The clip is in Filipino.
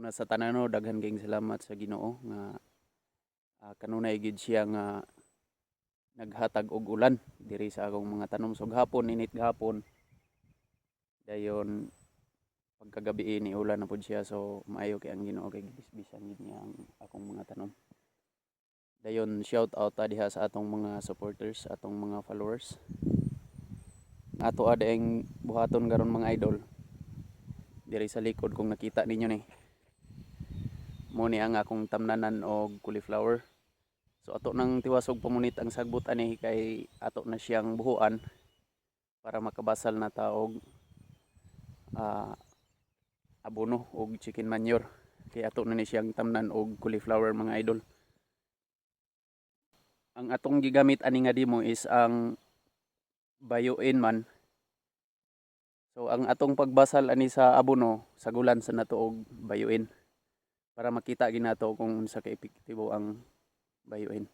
Una sa tanan no, daghan kayong salamat sa Ginoo nga kanunay gid siya nga naghatag og ulan diri sa akong mga tanom. So gahapon init gahapon. Dayon pagkagabi ni ulan na pud siya, so maayo kay ang Ginoo kay gibisbisan gid niya ang akong mga tanom. Dayon shout out diha sa atong mga supporters, atong mga followers. Ato adayong buhaton karon mga idol. Diri sa likod kung nakita ninyo ni. Mo ni ang akong tamnanan og cauliflower. So ato nang tiwasog pamunit ang sagbot ani kay ato na siyang buhuan para makabasal na ta og abono og chicken manure. Kay ato na ni siyang tamnan og cauliflower mga idol. Ang atong gigamit ani nga dimo is ang Bioin man. So ang atong pagbasal ani sa abono, sagulan sa nato og Bioin para makita ginato kung unsa ka epektibo ang Bioin.